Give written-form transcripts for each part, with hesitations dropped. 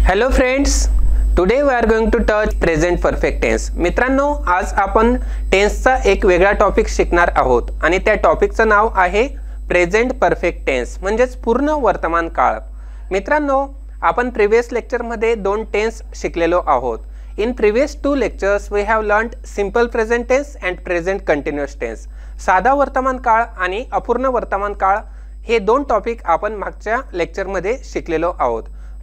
Hello friends, today we are going to touch present perfect tense. मित्रांनो, आज आपण टेन्सचा एक वेगळा टॉपिक शिकणार आहोत आणि त्या टॉपिकचं नाव आहे प्रेझेंट परफेक्ट टेन्स म्हणजेच पूर्ण वर्तमान काळ. मित्रांनो, आपण प्रीवियस लेक्चर मध्ये दोन टेन्स शिकलेलो आहोत. In previous two lectures we have learned simple present tense and present continuous tense. साधा वर्तमान काळ आणि अपूर्ण वर्तमान काळ हे दोन टॉपिक आपण मागच्या लेक्चर मध्ये शिकलेलो आहोत.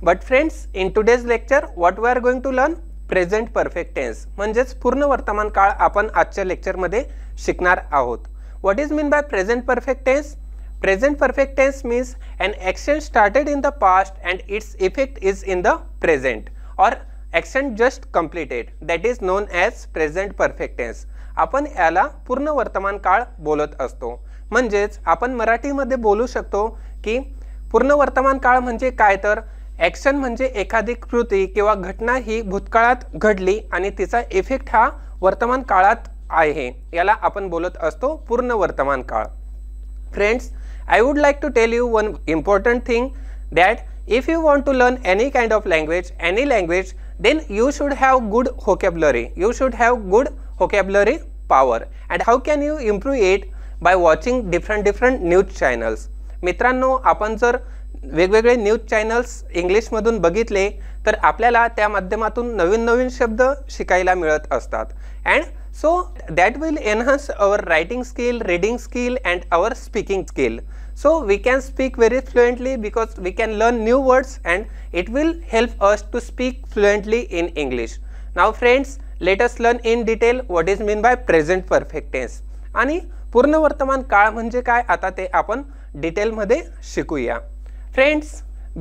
But friends, in today's lecture what we are going to learn? Present perfect tense म्हणजेच पूर्ण वर्तमान काळ आपण आजच्या लेक्चर मध्ये शिकणार आहोत. What is mean by present perfect tense? Present perfect tense means an action started in the past and its effect is in the present, or action just completed, that is known as present perfect tense. आपण याला पूर्ण वर्तमान काळ बोलत असतो. म्हणजेच आपण मराठीमध्ये बोलू शकतो की पूर्ण वर्तमान काळ म्हणजे काय, तर ॲक्शन म्हणजे एखादी कृती किंवा घटना ही भूतकाळात घडली आणि तिचा इफेक्ट हा वर्तमान काळात आहे, याला आपण बोलत असतो पूर्ण वर्तमान काळ. Friends, I would like to tell you one important thing, that if you want to learn any kind of language, any language, then you should have good vocabulary. You should have good vocabulary power. And how can you improve it? By watching different news channels. मित्रांनो, आपण जर वेगवेगळे news channels इंग्लिशमधून बघितले तर आपल्याला त्या माध्यमातून नवीन शब्द शिकायला मिळत असतात. And so that will enhance our writing skill, reading skill and our speaking skill. So we can speak very fluently because we can learn new words and it will help us to speak fluently in English. Now friends, let us learn in detail what is mean by present perfect tense. आणि पूर्ण वर्तमान काळ म्हणजे काय, आता ते आपण detail मध्ये शिकूया. Friends,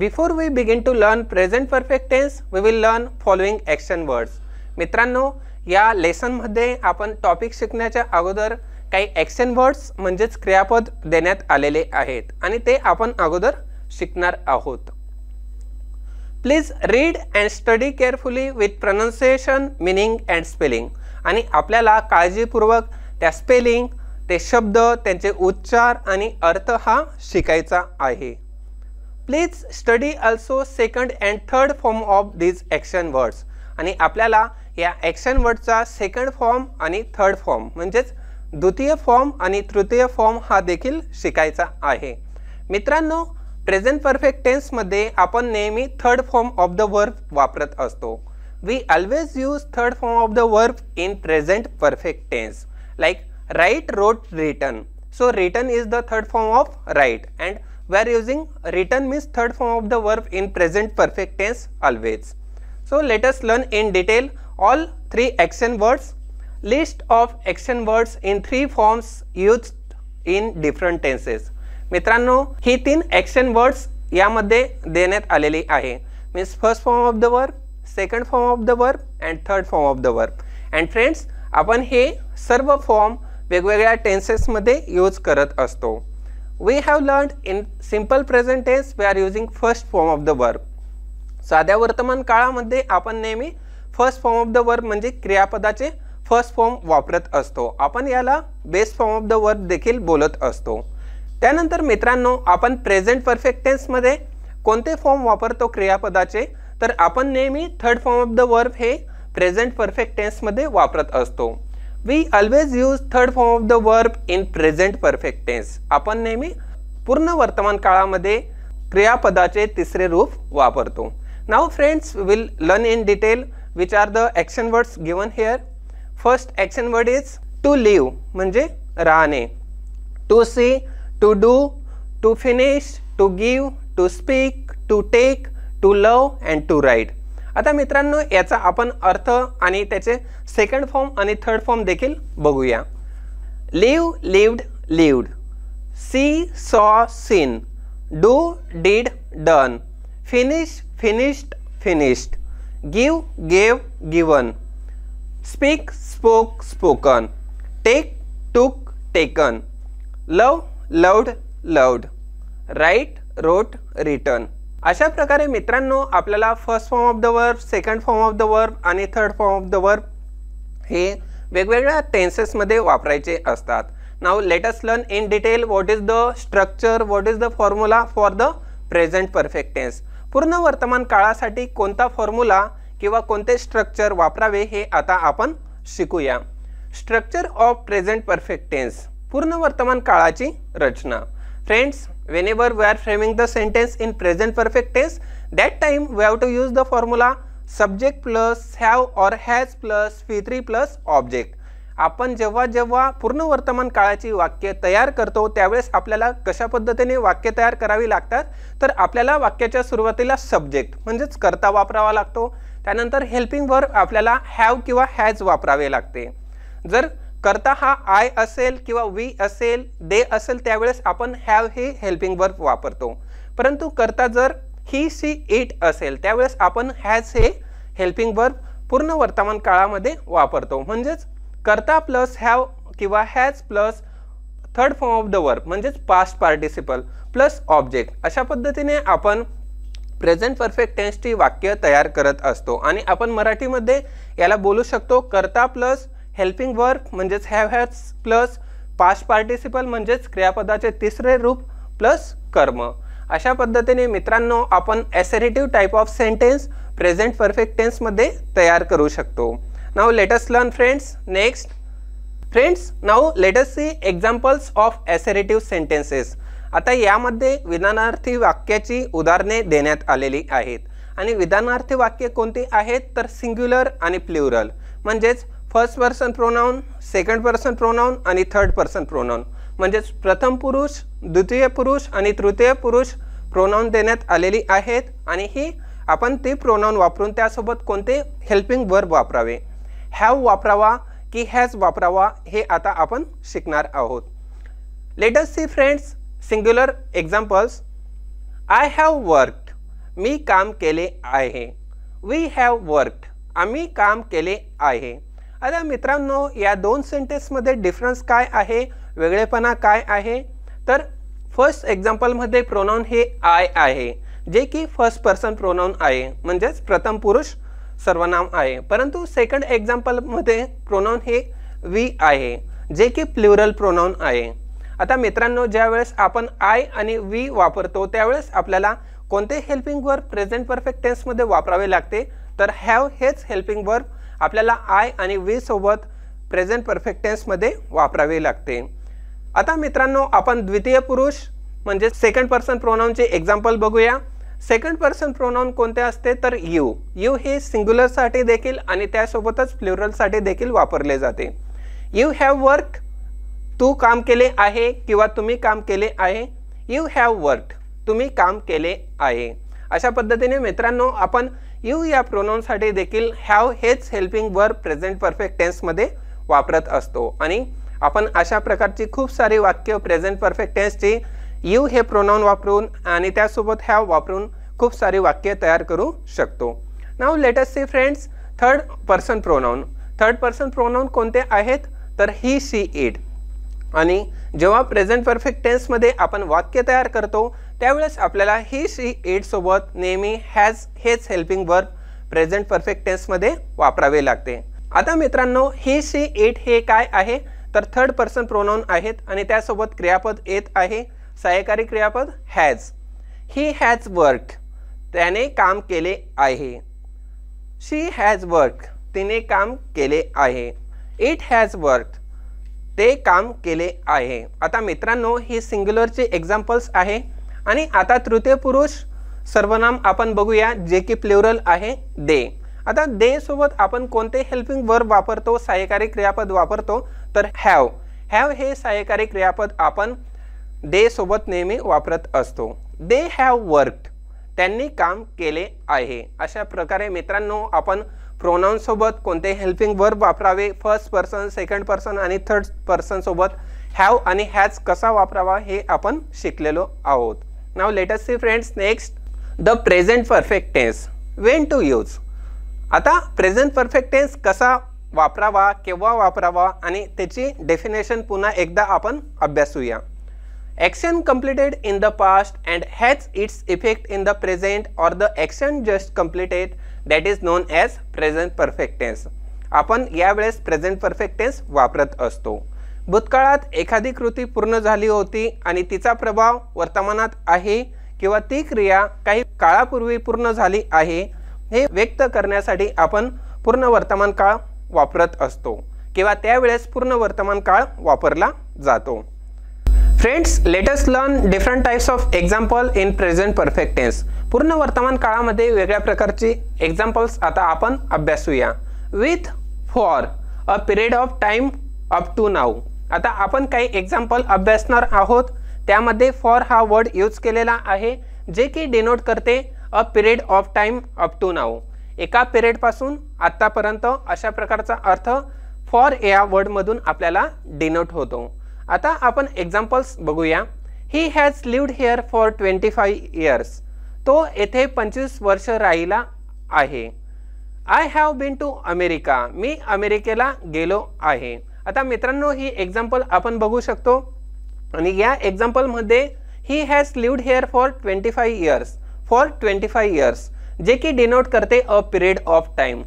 before we begin to learn present perfect tense, we will learn following action words. मित्रांनो, या लेसन मध्ये आपण टॉपिक शिकण्याच्या अगोदर काही ॲक्शन वर्ड्स म्हणजेच क्रियापद देण्यात आलेले आहेत आणि ते आपण अगोदर शिकणार आहोत. Please read and study carefully with pronunciation, meaning and spelling. आणि आपल्याला काळजीपूर्वक त्या स्पेलिंग, ते शब्द, त्यांचे उच्चार आणि अर्थ हा शिकायचा आहे. Please study also second and third form of these action words. आणि आपल्याला या ॲक्शन वर्डचा सेकंड फॉर्म आणि थर्ड फॉर्म म्हणजेच द्वितीय फॉर्म आणि तृतीय फॉर्म हा देखील शिकायचा आहे. मित्रांनो, प्रेझेंट परफेक्ट टेन्स मध्ये आपण नेहमी third form of the verb वापरत असतो. We always use third form of the verb in present perfect tense, like write, wrote, written. So written is the third form of write and we are using written means third form of the verb in present perfect tense always. So let us learn in detail all three action words. List of action words in three forms used in different tenses. मित्रांनो, ही तीन action words यामध्ये देण्यात आलेली आहे. Means first form of the verb, second form of the verb and third form of the verb. And friends, आपण हे सर्व form वेगवेगळ्या टेन्सेसमध्ये यूज करत असतो. We have learned in simple present tense we are using first form of the verb. साध्या वर्तमान काळामध्ये आपण नेहमी first form of the verb म्हणजे क्रियापदाचे फर्स्ट फॉर्म वापरत असतो. आपण याला base form of the verb देखील बोलत असतो. त्यानंतर मित्रांनो, आपण प्रेझेंट परफेक्ट टेन्समध्ये कोणते फॉर्म वापरतो क्रियापदाचे, तर आपण नेहमी third form of the verb हे प्रेझेंट परफेक्ट टेन्समध्ये वापरत असतो. We always use third form of the verb in present perfect tense. आपण नेहमी पूर्ण वर्तमान काळामध्ये क्रियापदाचे तिसरे रूप वापरतो. Now friends, we will learn in detail which are the action words given here. First action word is to live म्हणजे राहणे, to see, to do, to finish, to give, to speak, to take, to love and to write. आता मित्रांनो, याचा आपण अर्थ आणि त्याचे second form आणि थर्ड फॉर्म देखील बघूया. live, lived, lived. see, saw, seen. do, did, done. finish, finished, finished. give, gave, given. speak, spoke, spoken. take, took, taken. love, loved, loved. write, wrote, written. अशा प्रकारे मित्रांनो, आपल्याला first form of the verb, second form of the verb आणि third form of the verb हे वेगवेगळ्या टेन्सेसमध्ये वापरायचे असतात. Now let us learn in detail what is the structure, what is the formula for the present perfect tense. पूर्ण वर्तमान काळासाठी कोणता formula किंवा कोणते स्ट्रक्चर वापरावे हे आता आपण शिकूया. Structure of present perfect tense, पूर्ण वर्तमान काळाची रचना. Friends, whenever we are framing the sentence in present perfect tense, that time we have to use the formula subject plus have or has plus V3 plus object. आपण जेव्हा पूर्ण वर्तमान काळाची वाक्य तयार करतो त्यावेळेस आपल्याला कशा पद्धतीने वाक्य तयार करावी लागतात, तर आपल्याला वाक्याच्या सुरुवातीला सब्जेक्ट म्हणजेच कर्ता वापरावा लागतो. त्यानंतर हेल्पिंग वर्ब आपल्याला हॅव किंवा हॅज वापरावे लागते. जर कर्ता हा आय असेल किंवा वी असेल, दे असेल, त्यावेळेस आपण हॅव हे हेल्पिंग वर्ब वापरतो. परंतु कर्ता जर ही सी इट असेल त्यावेळेस आपण हॅज हे हेल्पिंग वर्ब पूर्ण वर्तमान काळामध्ये वापरतो. म्हणजेच कर्ता प्लस हॅव किंवा has plus third form of the verb म्हणजेच पास्ट पार्टिसिपल प्लस ऑब्जेक्ट, अशा पद्धतीने आपण प्रेझेंट परफेक्ट टेन्सची वाक्य तयार करत असतो. आणि आपण मराठीमध्ये याला बोलू शकतो कर्ता प्लस हेल्पिंग वर्ब म्हणजेच have has plus past participle म्हणजेच क्रियापदाचे तिसरे रूप प्लस कर्म. अशा पद्धतीने मित्रांनो आपण assertive type of sentence present perfect tense मध्ये तयार करू शकतो. Now let us learn friends next. Friends, now let us see examples of assertive sentences. आता यामध्ये विधानार्थी वाक्याची उदाहरणे देण्यात आलेली आहेत. आणि विधानार्थी वाक्य कोणती आहेत तर सिंग्युलर आणि प्लुरल म्हणजेच first person pronoun, second person pronoun आणि थर्ड पर्सन प्रोनाउन म्हणजेच प्रथम पुरुष, द्वितीय पुरुष आणि तृतीय पुरुष प्रोनाउन देण्यात आलेली आहेत. आणि ही आपण ती प्रोनाउन वापरून त्यासोबत कोणते हेल्पिंग वर्ब वापरावे, हॅव वापरावा की हॅज वापरावा हे आता आपण शिकणार आहोत. Let us see friends singular examples. I have worked, मी काम केले आहे. वी हॅव वर्कड, आम्ही काम केले आहे. आता मित्रांनो या दोन सेंटेन्समध्ये डिफरन्स काय आहे, वेगळेपणा काय आहे, तर फर्स्ट एक्झाम्पलमध्ये प्रोनाउन हे आय आहे जे की फर्स्ट पर्सन प्रोनाउन आहे म्हणजेच प्रथम पुरुष सर्वनाम आहे. परंतु सेकंड एक्झाम्पलमध्ये प्रोनाउन हे वी आहे जे की प्लुरल प्रोनाउन आहे. आता मित्रांनो ज्यावेळेस आपण आय आणि वी वापरतो त्यावेळेस आपल्याला कोणते हेल्पिंग वर्ब प्रेझेंट परफेक्ट टेन्समध्ये वापरावे लागते तर हॅव हेच हेल्पिंग वर्ब आपल्याला आय आणि वी सोबत प्रेझेंट परफेक्ट टेन्समध्ये वापरावे लागते. आता मित्रांनो आपण द्वितीय पुरुष म्हणजे सेकंड पर्सन प्रोनाउनचे एक्झाम्पल बघूया. सेकंड पर्सन प्रोनाउन कोणते असते तर यू. यू हे सिंग्युलरसाठी देखील आणि त्यासोबतच प्लुरलसाठी देखील वापरले जाते. यू हॅव वर्कड, तू काम केले आहे किंवा तुम्ही काम केले आहे. यू हॅव वर्कड, तुम्ही काम केले आहे. अशा पद्धतीने मित्रांनो आपण यू या प्रोनाउनसाठी देखील हॅव हेच हेल्पिंग वर्ब प्रेझेंट परफेक्ट टेन्समध्ये वापरत असतो. आणि आपण अशा प्रकारची खूप सारी वाक्य प्रेझेंट परफेक्ट टेन्सची यू हे प्रोनाउन वापरून आणि त्यासोबत हॅव वापरून खूप सारी वाक्य तयार करू शकतो. Now let us see friends third person pronoun. Third person pronoun कोणते आहेत तर ही सी इट. आणि जेव्हा प्रेझेंट परफेक्ट टेन्समध्ये आपण वाक्य तयार करतो त्यावेळेस आपल्याला ही सी इट सोबत नेहमी हॅज हेच हेल्पिंग वर्ब प्रेझेंट परफेक्ट टेन्समध्ये वापरावे लागते. आता मित्रांनो ही सी इट हे काय आहे तर थर्ड पर्सन प्रोनाउन आहेत आणि त्यासोबत क्रियापद येत आहे, सहाय्यकारी क्रियापद हॅज. ही हॅज वर्कड, त्याने काम केले आहे. शी हॅज वर्कड, तिने काम केले आहे. इट हॅज वर्कड, ते काम केले आहे. आता मित्रांनो ही सिंग्युलरचे एक्झाम्पल्स आहे. आणि आता तृतीय पुरुष सर्वनाम आपण बघूया जे की प्लुरल आहे दे. आता दे सोबत आपण कोणते हेल्पिंग वर्ब वापरतो, सहाय्यकारी क्रियापद वापरतो तर हॅव. हॅव हे सहाय्यकारी क्रियापद आपण दे सोबत नेहमी वापरत असतो. दे हॅव वर्कड, त्यांनी काम केले आहे. अशा प्रकारे मित्रांनो आपण प्रोनाउन सोबत कोणते हेल्पिंग वर्ब वापरावे, फर्स्ट पर्सन, सेकंड पर्सन आणि थर्ड पर्सन सोबत हॅव आणि हॅज कसा वापरावा हे आपण शिकलेलो आहोत. Now let us see friends next the present perfect tense, when to use. आता प्रेझेंट परफेक्ट टेन्स कसा वापरावा, केव्हा वापरावा आणि त्याची डेफिनेशन पुन्हा एकदा आपण अभ्यासूया. Action completed in the past and has its effect in the present or the action just completed that is known as present perfect tense. आपण यावेळेस प्रेझेंट परफेक्ट टेन्स वापरत असतो. भूतकाळात एखादी कृती पूर्ण झाली होती आणि तिचा प्रभाव वर्तमानात आहे किंवा ती क्रिया काही काळापूर्वी पूर्ण झाली आहे हे व्यक्त करण्यासाठी आपण पूर्ण वर्तमान काळ वापरत असतो किंवा त्यावेळेस पूर्ण वर्तमान काळ वापरला जातो. Friends, let us learn different types of example in present perfect tense. पूर्ण वर्तमान काळामध्ये वेगळ्या प्रकारची एक्झाम्पल्स आता आपण अभ्यासूया. With, for, a period of time up to now. आता आपण काही एक्झाम्पल अभ्यासणार आहोत. त्यामध्ये फॉर हा वर्ड यूज केलेला आहे जे की डिनोट करते a period of time up to now. एका पिरियडपासून आत्तापर्यंत अशा प्रकारचा अर्थ फॉर या वर्डमधून आपल्याला डिनोट होतो. आता आपण एक्झाम्पल्स बघूया. He has lived here for 25 years. तो येथे 25 वर्ष राहिला आहे. I have been to America. मी अमेरिकेला गेलो आहे. आता मित्रांनो, ही एक्झाम्पल आपण बघू शकतो आणि या एक्झाम्पलमध्ये he has lived here for 25 years. For 25 years जे की डिनोट करते अ पिरियड ऑफ टाइम.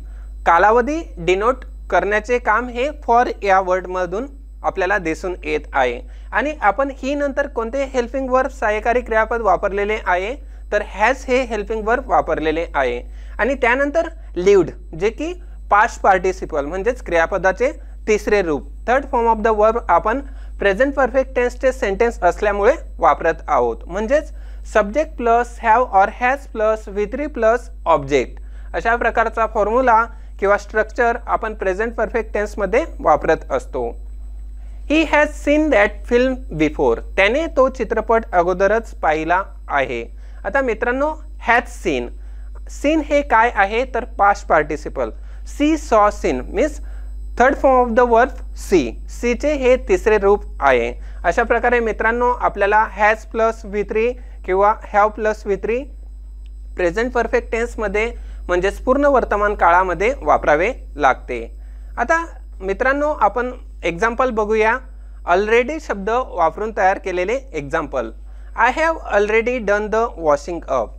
कालावधी डिनोट करण्याचे काम हे फॉर या वर्डमधून आपल्याला दिसून येत आहे. आणि आपण ही नंतर कोणते हेल्पिंग वर्ब सहाय्यकारी क्रियापद वापरलेले आहे तर हॅज हे हेल्पिंग वर्ब वापरलेले आहे. आणि त्यानंतर लिव्ड जे की पास्ट पार्टिसिपल म्हणजेच क्रियापदाचे तिसरे रूप, third form of the verb आपण प्रेझेंट परफेक्ट टेन्सचे सेंटेन्स असल्यामुळे वापरत आहोत. म्हणजेच subject plus have or has plus V3 plus object अशा प्रकारचा फॉर्म्युला किंवा स्ट्रक्चर आपण प्रेझेंट परफेक्ट टेन्समध्ये वापरत असतो. He has scene that film before. त्याने तो चित्रपट अगोदरच पाहिला आहे. आता मित्रांनो, हॅज सीन, सीन हे काय आहे तर past participle. See saw seen means third form of the verb see. सीचे हे तिसरे रूप आहे. अशा प्रकारे मित्रांनो आपल्याला हॅज प्लस V3 किंवा have plus V3 present perfect टेन्समध्ये म्हणजेच पूर्ण वर्तमान काळामध्ये वापरावे लागते. आता मित्रांनो आपण एक्झाम्पल बघूया. ऑलरेडी शब्द वापरून तयार केलेले example. I have already done the washing up.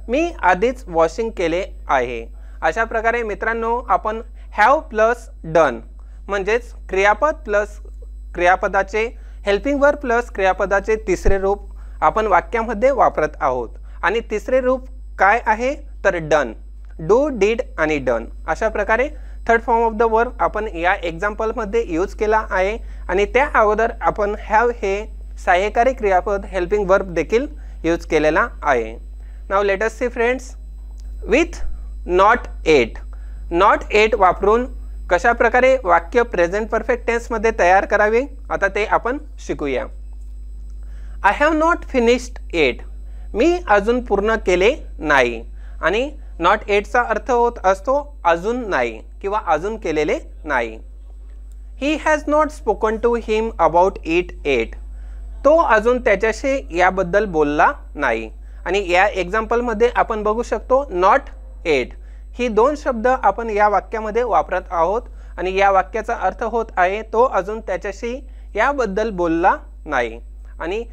मी आधीच वॉशिंग केले आहे. अशा प्रकारे मित्रांनो आपण हॅव प्लस डन म्हणजेच क्रियापद प्लस क्रियापदाचे हेल्पिंग वर्ब प्लस क्रियापदाचे तिसरे रूप आपण वाक्यामध्ये वापरत आहोत. आणि तिसरे रूप काय आहे तर डन, डू, डीड आणि डन. अशा प्रकारे third form of the verb आपण या एक्झाम्पलमध्ये यूज केला आहे. आणि त्या अगोदर आपण हॅव हे सहाय्यकारी क्रियापद हेल्पिंग वर्ब देखील यूज केलेला आहे. Now let us see friends. With not yet. Not yet वापरून कशा प्रकारे वाक्य प्रेझेंट परफेक्ट टेन्समध्ये तयार करावे आता ते आपण शिकूया. I have not finished yet. मी अजून पूर्ण केले नाही. आणि नॉट एटचा अर्थ होत असतो अजून नाही किंवा अजून केलेले नाही. He has not spoken to him about it yet. तो अजून त्याच्याशी याबद्दल बोलला नाही. आणि या एक्झाम्पलमध्ये आपण बघू शकतो नॉट एट ही दोन शब्द आपण या वाक्यामध्ये वापरत आहोत. आणि या वाक्याचा अर्थ होत आहे तो अजून त्याच्याशी याबद्दल बोलला नाही. आणि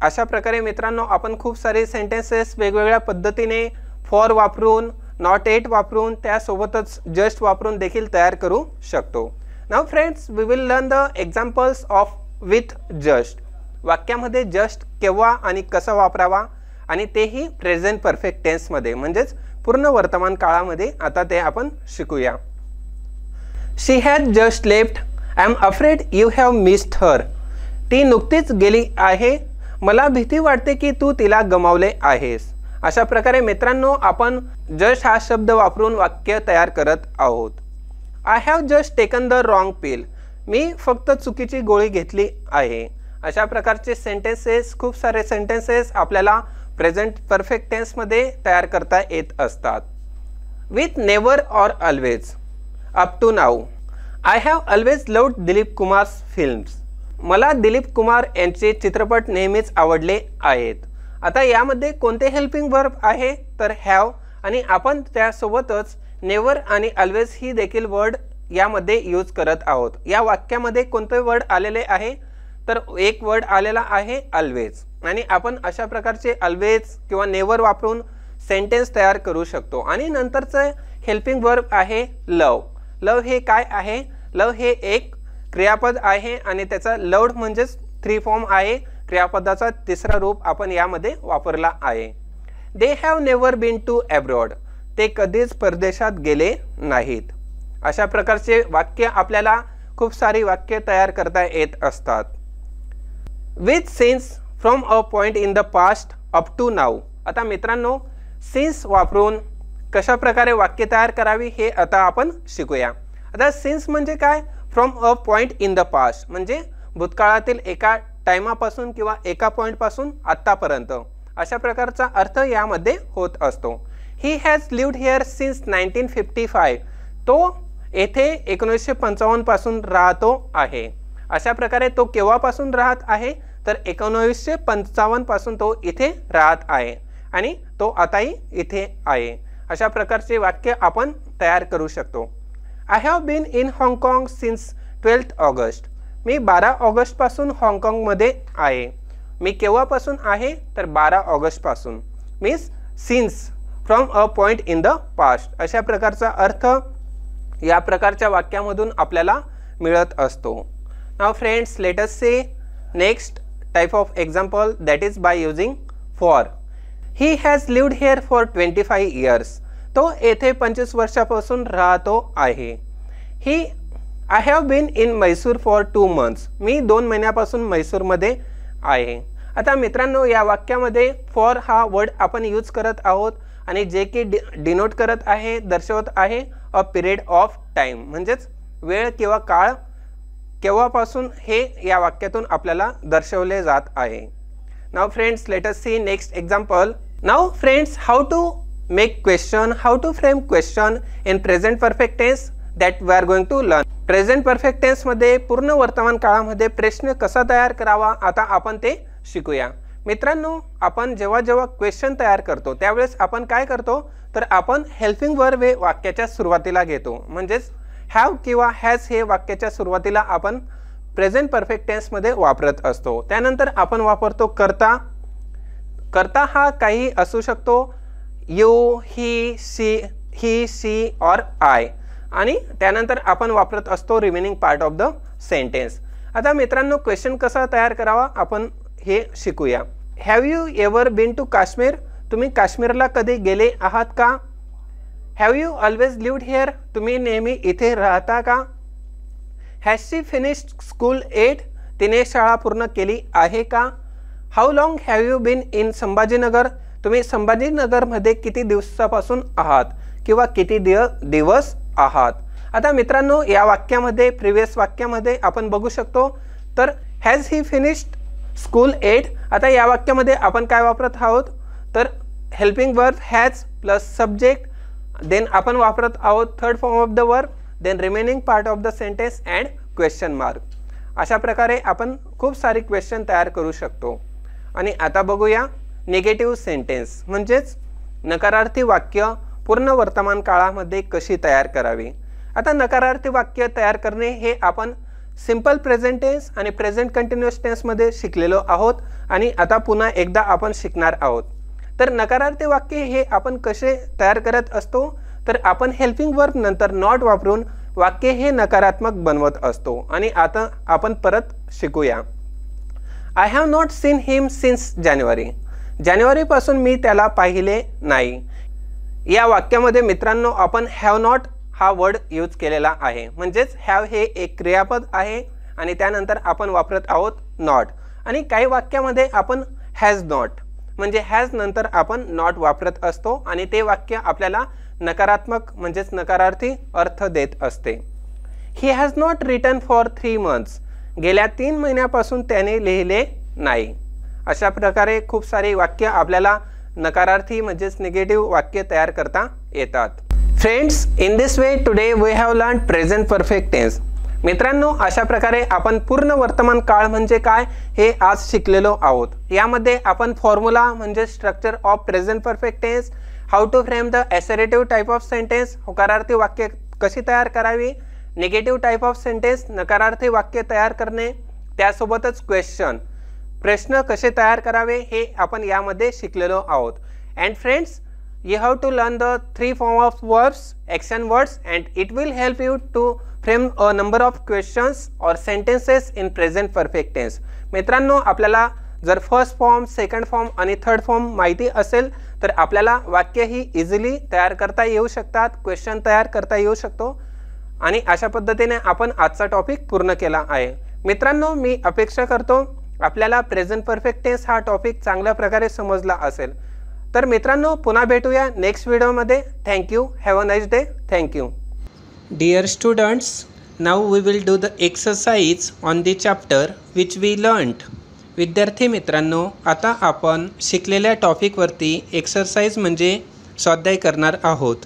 अशा प्रकारे मित्रांनो आपण खूप सारे सेंटेन्सेस वेगवेगळ्या पद्धतीने फॉर वापरून, नॉट एट वापरून, त्यासोबतच जस्ट वापरून देखील तयार करू शकतो. Now friends, we will learn the examples of with just. वाक्यामध्ये जस्ट केव्हा आणि कसा वापरावा आणि तेही प्रेझेंट परफेक्ट टेन्समध्ये म्हणजेच पूर्ण वर्तमान काळामध्ये. आता ते आपण शिकूया. She has just left. I am afraid you have missed her. ती नुकतीच गेली आहे. मला भीती वाटते की तू तिला गमावले आहेस. अशा प्रकारे मित्रांनो आपण जस्ट हा शब्द वापरून वाक्य तयार करत आहोत. I have just taken the wrong pill. मी फक्त चुकीची गोळी घेतली आहे. अशा प्रकारचे सेंटेन्सेस, खूप सारे सेंटेन्सेस आपल्याला प्रेझेंट परफेक्ट टेन्समध्ये तयार करता येत असतात. With never or always. Up to now. I have always loved Dilip Kumar's films. मला दिलीप कुमार यांचे चित्रपट नेहमीच आवडले आहेत. आता यामध्ये कोणते हेल्पिंग वर्ब आहे तर हॅव आणि आपण त्यासोबतच नेवर आणि ऑलवेज ही देखील वर्ड यामध्ये यूज करत आहोत. या वाक्यामध्ये कोणते वर्ड आलेले आहे तर एक वर्ड आलेला आहे ऑलवेज. आणि आपण अशा प्रकारचे ऑलवेज किंवा नेवर वापरून सेंटेन्स तयार करू शकतो. आणि नंतरचं हेल्पिंग वर्ब आहे लव. लव हे काय आहे? लव हे एक क्रियापद आहे आणि त्याचा लव्ड म्हणजेच 3 फॉर्म आहे, क्रियापदाचा तिसरा रूप आपण यामध्ये वापरला आहे. They have never been to abroad, ते कधीच परदेशात गेले नाहीत. अशा प्रकारचे वाक्य आपल्याला खूप सारी वाक्य तयार करता येत असतात. With since from a point in the past up to now. आता मित्रांनो, सिन्स वापरून कशा प्रकारे वाक्य तयार करावी हे आता आपण शिकूया. आता सिन्स म्हणजे काय? From a point in the past म्हणजे भूतकाळातील एका टाइमापासून किंवा एका पॉईंटपासून आत्तापर्यंत अशा प्रकारचा अर्थ यामध्ये होत असतो. ही हॅज लिव्ड हिअर सिन्स 1955. तो येथे 1955 पासून राहतो आहे. अशा प्रकारे तो केव्हापासून राहत आहे तर 1955 पासून तो इथे राहत आहे आणि तो आताही इथे आहे. अशा प्रकारचे वाक्य आपण तयार करू शकतो. आय हॅव बीन इन हाँगकाँग सिन्स 12 ऑगस्ट. मी 12 ऑगस्ट पासून हाँगकाँगमध्ये आहे. मी केव्हापासून आहे तर 12 ऑगस्ट पासून. Means since from a point in the past. अशा प्रकारचा अर्थ या प्रकारच्या वाक्यामधून आपल्याला मिळत असतो. Now friends, let us say next type of example, that is by using for. He has lived here for 25 years. तो येथे 25 वर्षापासून राहतो आहे. He I have been in Mysore for 2 months. मी 2 महिन्यापासून मैसूरमध्ये आहे. आता मित्रांनो, या वाक्यामध्ये फॉर हा वर्ड आपण यूज करत आहोत आणि जे की डिनोट करत आहे, दर्शवत आहे अ पिरियड ऑफ टाइम म्हणजेच वेळ किंवा काळ केव्हापासून हे या वाक्यातून आपल्याला दर्शवले जात आहे. Now friends, let us see next example. Now friends, how to make question, how to frame question in present perfect tense that we are going to learn. Present perfect टेन्समध्ये पूर्ण वर्तमान काळामध्ये प्रश्न कसा तयार करावा आता आपण ते शिकूया. मित्रांनो, आपण जेव्हा जेव्हा क्वेश्चन तयार करतो त्यावेळेस आपण काय करतो तर आपण हेल्पिंग वर्ब हे वाक्याच्या सुरुवातीला घेतो. म्हणजेच हॅव किंवा हॅज हे वाक्याच्या सुरुवातीला आपण प्रेझेंट परफेक्ट टेन्समध्ये वापरत असतो. त्यानंतर आपण वापरतो कर्ता. कर्ता हा काही असू शकतो, यू, ही, शी और आय. आणि त्यानंतर आपण वापरत असतो remaining part of the sentence. आता मित्रांनो, क्वेश्चन कसा तयार करावा आपण हे शिकूया. Have you ever been to Kashmir. तुम्ही काश्मीरला कधी गेले आहात का? Have you always lived here. तुम्ही नेहमी इथे राहता का? Has she finished school 8. तिने शाळा पूर्ण केली आहे का? How long have you been in Sambhajinagar. तुम्ही संभाजीनगरमध्ये किती दिवसापासून आहात किंवा किती दिवस आहात. आता मित्रांनो, या वाक्यामध्ये प्रिव्हियस वाक्यामध्ये आपण बघू शकतो तर हॅज ही फिनिश्ड स्कूल 8. आता या वाक्यामध्ये आपण काय वापरत आहोत तर helping verb has plus subject, then आपण वापरत आहोत third form of the verb, then remaining part of the sentence and question mark. अशा प्रकारे आपण खूप सारी क्वेश्चन तयार करू शकतो. आणि आता बघूया निगेटिव्ह सेंटेन्स म्हणजेच नकारार्थी वाक्य पूर्ण वर्तमान काळामध्ये कशी तयार करावी. आता नकारार्थी वाक्य तयार करणे हे आपण सिंपल प्रेझेंट टेन्स आणि प्रेझेंट कंटिन्युअस टेन्समध्ये शिकलेलो आहोत आणि आता पुन्हा एकदा आपण शिकणार आहोत. तर नकारार्थी वाक्य हे आपण कसे तयार करत असतो तर आपण हेल्पिंग वर्ब नंतर नॉट वापरून वाक्य हे नकारात्मक बनवत असतो. आणि आता आपण परत शिकूया. I have not seen him since January. जानेवारीपासून मी त्याला पाहिले नाही. या वाक्यामध्ये मित्रांनो आपण हॅव नॉट हा वर्ड यूज केलेला आहे. म्हणजेच हॅव हे एक क्रियापद आहे आणि त्यानंतर आपण वापरत आहोत नॉट. आणि काही वाक्यामध्ये आपण हॅज नॉट म्हणजे हॅज नंतर आपण नॉट वापरत असतो आणि ते वाक्य आपल्याला नकारात्मक म्हणजेच नकारार्थी अर्थ देत असते. He has not written for 3 months. गेल्या 3 महिन्यापासून त्याने लिहिले नाही. अशा प्रकारे खूप सारी वाक्य आपल्याला नकारार्थी म्हणजेच निगेटिव्ह वाक्य तयार करता येतात. Friends, in this way today we have learn present perfect tense. मित्रांनो, अशा प्रकारे आपण पूर्ण वर्तमान काळ म्हणजे काय हे आज शिकलेलो आहोत. यामध्ये आपण फॉर्म्युला म्हणजे structure of present perfect tense, how to frame the assertive type of sentence, होकारार्थी वाक्य कशी तयार करावी, निगेटिव्ह टाइप ऑफ सेंटेन्स नकारार्थी वाक्य तयार करणे, त्यासोबतच क्वेश्चन प्रश्न कसे तयार करावे हे आपण यामध्ये शिकलेलो आहोत. And friends, you have to learn the 3 form of verbs, action words, and it will help you to frame a number of questions or sentences in present perfect tense. मित्रांनो, आपल्याला जर फर्स्ट फॉर्म, सेकंड फॉर्म आणि third form माहिती असेल तर आपल्याला वाक्य ही easily तयार करता येऊ शकतात, क्वेश्चन तयार करता येऊ शकतो आणि अशा पद्धतीने आपण आजचा टॉपिक पूर्ण केला आहे. मित्रांनो, मी अपेक्षा करतो आपल्याला प्रेझेंट परफेक्ट टेन्स हा टॉपिक चांगल्या प्रकारे समजला असेल. तर मित्रांनो, पुन्हा भेटूया नेक्स्ट व्हिडिओमध्ये. Thank you. Have a nice day. Thank you. Dear students, now we will do the exercise on the chapter which we learned. विद्यार्थी मित्रांनो, आता आपण शिकलेल्या टॉपिकवरती एक्सरसाइज म्हणजे स्वाध्याय करणार आहोत.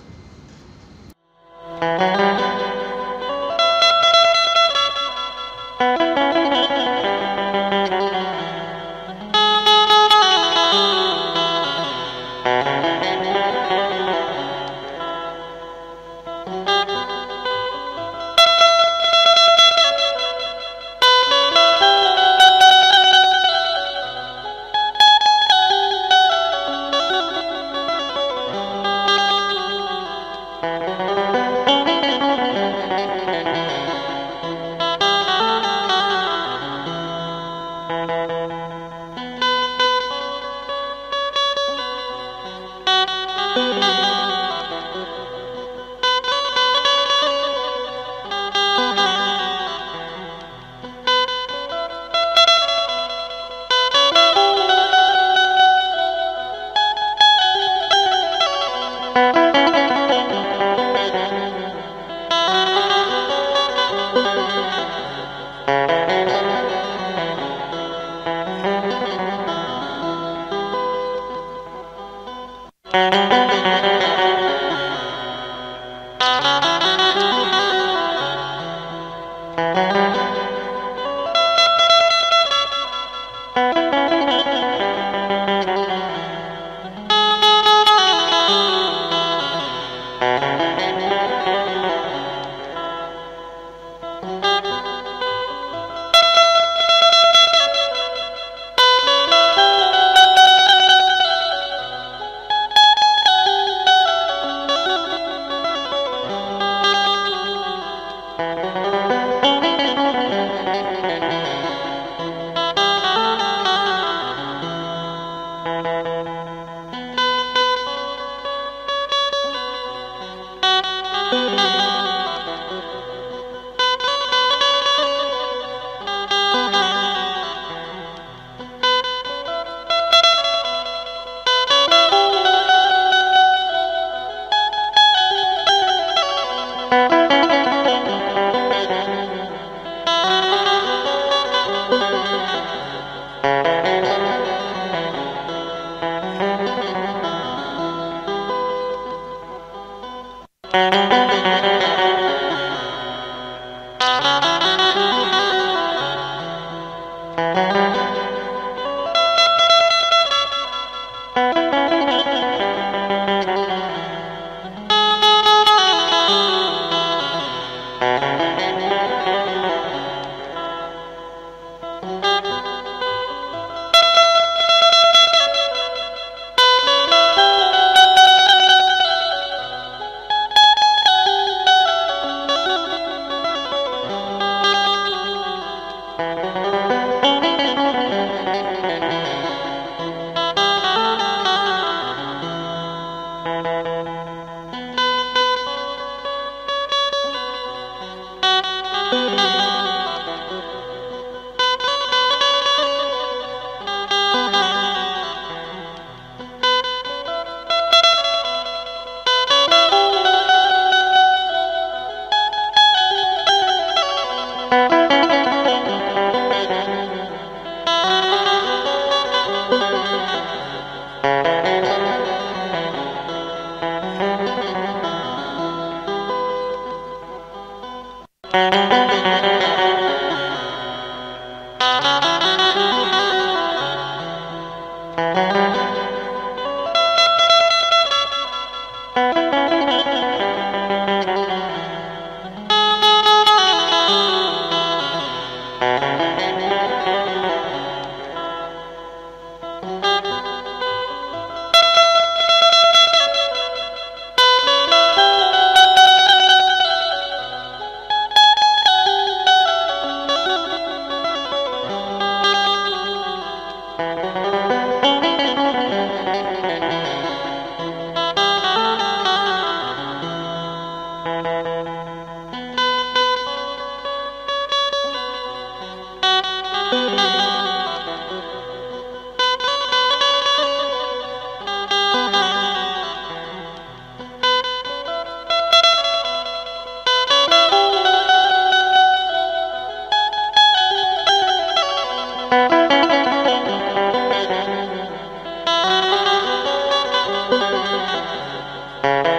आहे.